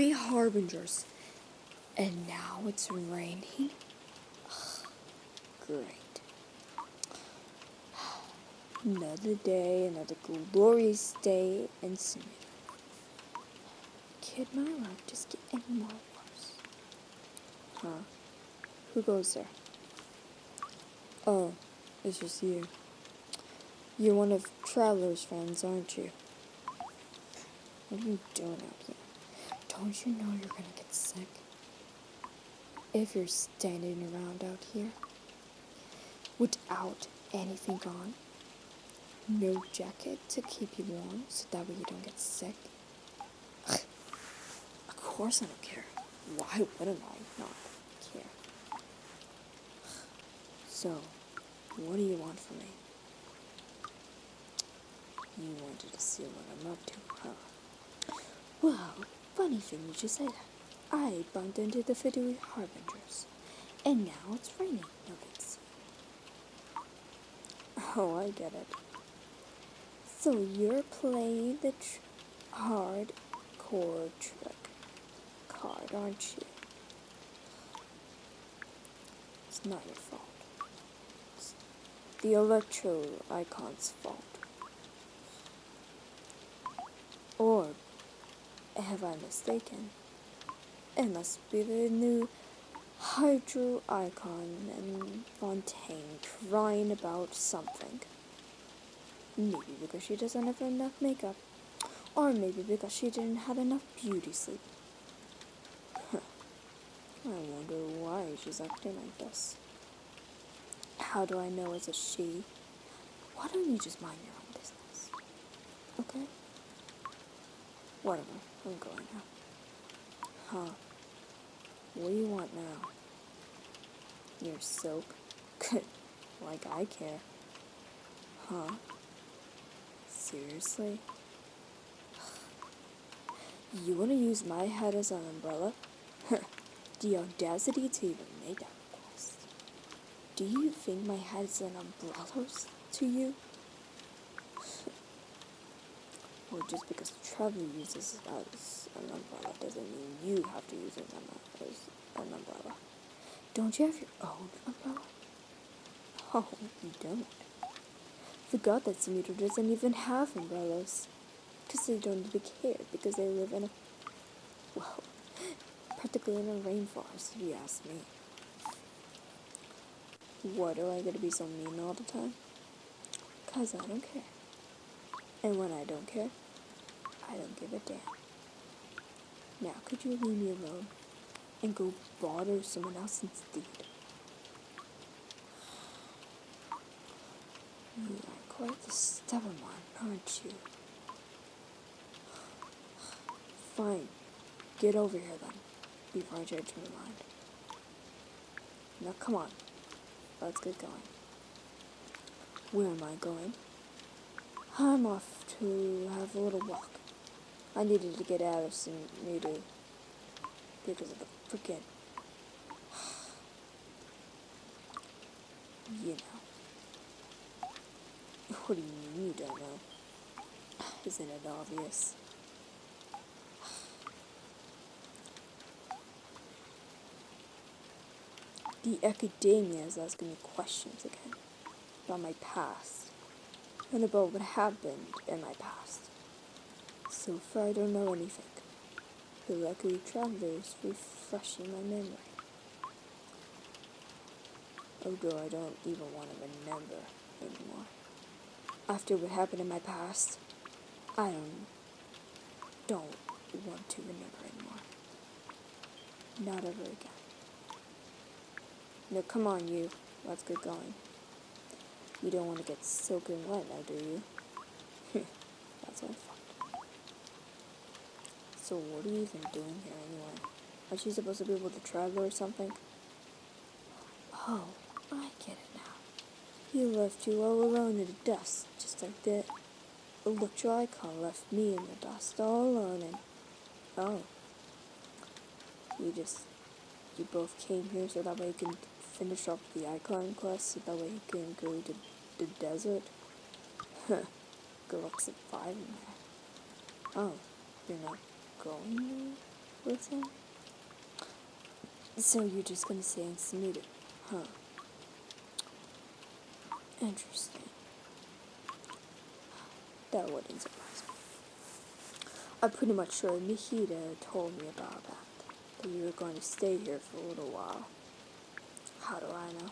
3 harbingers. And now it's raining? Great. Another day, another glorious day in sumeru. Could my life just get any more worse? Huh? Who goes there? Oh, it's just you. You're one of Traveler's friends, aren't you? What are you doing out here? Don't you know you're gonna get sick? If you're standing around out here, without anything on, no jacket to keep you warm so that way you don't get sick. Of course I don't care. Why wouldn't I not care? So, what do you want from me? You wanted to see what I'm up to, huh? Well, funny thing you just say that. I bumped into the 3 harbingers, and now it's raining. No thanks. Oh, I get it. So you're playing the hardcore trick card, aren't you? It's not your fault. It's the electro icon's fault. Or have I mistaken? It must be the new hydro icon and Fontaine crying about something. Maybe because she doesn't have enough makeup. Or maybe because she didn't have enough beauty sleep. I wonder why she's acting like this. How do I know it's a she? Why don't you just mind your own business? Okay? Whatever, I'm going now. Huh? What do you want now? Your soap? Good. Like I care. Huh? Seriously? You want to use my head as an umbrella? The audacity to even make that request. Do you think my head is an umbrella to you? Or just because Trevor uses it as an umbrella doesn't mean you have to use it as an umbrella. Don't you have your own umbrella? Oh, you don't. Forgot that sumeru doesn't even have umbrellas. Because they don't really care, because they live in a, well, practically in a rainforest, if you ask me. What, am I gonna be so mean all the time? Because I don't care. And when I don't care, I don't give a damn. Now, could you leave me alone and go bother someone else instead? You are quite the stubborn one, aren't you? Fine. Get over here then, before I change my mind. Now come on, let's get going. Where am I going? I'm off to have a little walk. I needed to get out of sumeru because of the freaking, you know. What do you mean you don't know? Isn't it obvious? The academia is asking me questions again about my past and about what happened in my past. So far I don't know anything, but luckily Traveler is refreshing my memory. Although I don't even want to remember anymore. After what happened in my past, I don't want to remember anymore. Not ever again. No, come on, you. Let's get going. You don't want to get soaking wet now, do you? That's what I thought. So what are you even doing here anyway? Aren't you supposed to be with the Traveler or something? Oh, I get it now. He left you all alone in the dust, just like the electro icon left me in the dust all alone and... Oh. You both came here so that way you can finish off the icon quest, so that way you can go to the desert. Good luck surviving that. Oh, you're not going with exam? So you're just gonna stay in sumeru, huh? Interesting. That wouldn't surprise me. I'm pretty much sure Mihida told me about that you were going to stay here for a little while. How do I know?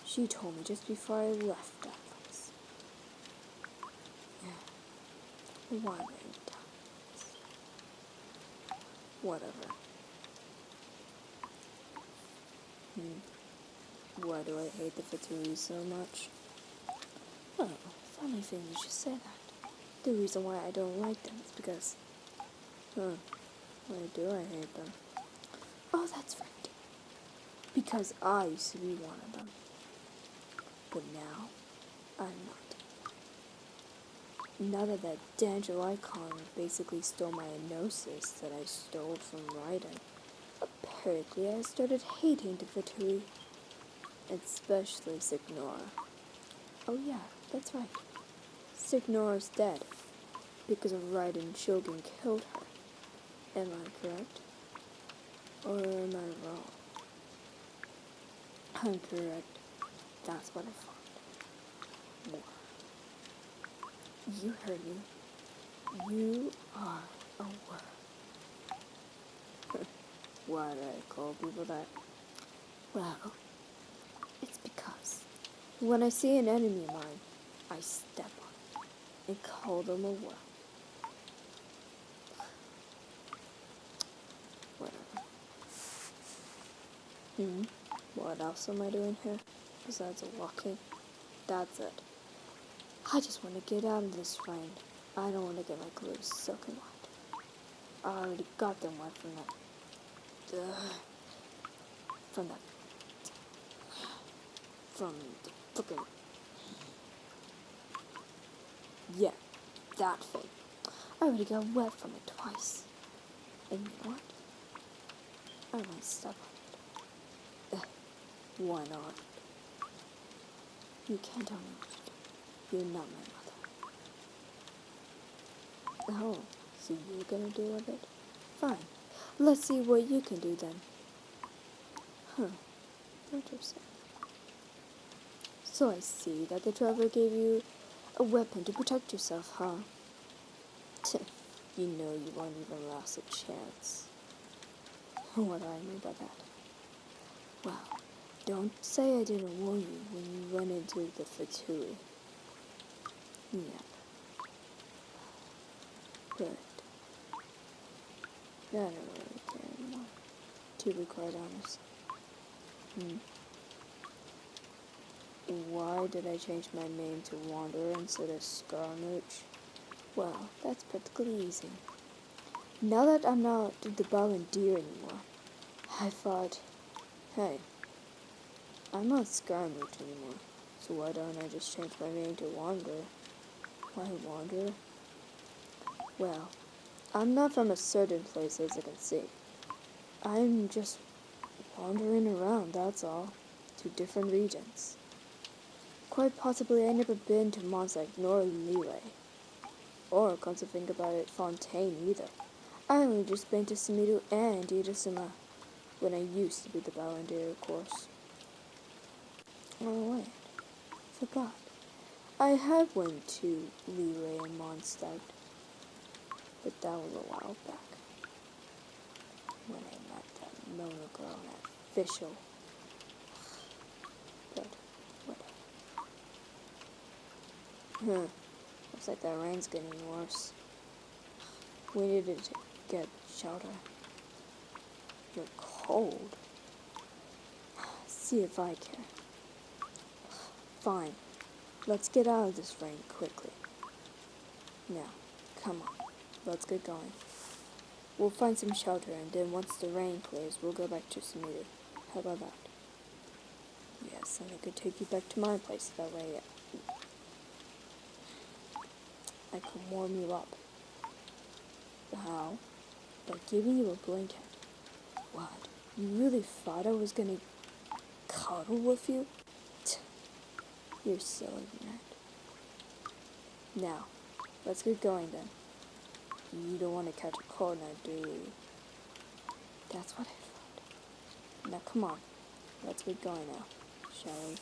She told me just before I left that place. Yeah. Why were you telling me? Whatever. Why do I hate the Fatui so much? Oh, funny thing you should say that. The reason why I don't like them is because... why do I hate them? Oh, that's right. Because I used to be one of them. But now, I'm not. Now that D'Angelo icon basically stole my gnosis that I stole from Raiden, apparently I started hating the Fatui. Especially Signora. Oh yeah, that's right. Signora's dead. Because of Raiden Shogun killed her. Am I correct? Or am I wrong? I'm correct. That's what I thought. War. You heard me. You are a word. Why do I call people that? Well, it's because when I see an enemy of mine, I step on it and call them a word. Whatever. What else am I doing here? Besides walking? That's it. I just want to get out of this rain. I don't want to get my clothes soaking wet. I already got them wet from the frickin', yeah, that thing. I already got wet from it twice. And you know what? I might step on it. Why not? You can't tell me what to do. You're not my mother. Oh, so you're gonna deal with it? Fine. Let's see what you can do then. Interesting. So I see that the driver gave you a weapon to protect yourself, huh? You know you won't even last a chance. What do I mean by that? Well, don't say I didn't warn you when you run into the Fatui. Yeah. Good. I don't really care anymore, to be quite honest. Why did I change my name to Wanderer instead of Scaramouche? Well, that's practically easy. Now that I'm not the Balandeer anymore, I thought, hey, I'm not Scaramouche anymore, so why don't I just change my name to Wanderer? Why Wanderer? Well, I'm not from a certain place, as you can see. I'm just wandering around, that's all, to different regions. Quite possibly I never been to Mons like nor Lille, or, come to think about it, Fontaine either. I only just been to Sumeru and Irasuma when I used to be the Balandeer, of course. Oh wait, forgot. I have went to Lille and Mondstadt, but that was a while back. When I met that Mona girl and that official. But, whatever. Looks like that rain's getting worse. We needed to get shelter. You're cold. See if I care. Fine. Let's get out of this rain quickly. Now, come on. Let's get going. We'll find some shelter, and then once the rain clears, we'll go back to Sumeru. How about that? Yes, and I could take you back to my place. That way, I could warm you up. How? By giving you a blanket. What? You really thought I was gonna cuddle with you? You're silly, man. Now, let's get going then. You don't want to catch a cold now, do you? That's what I thought. Now come on, let's get going now, shall we?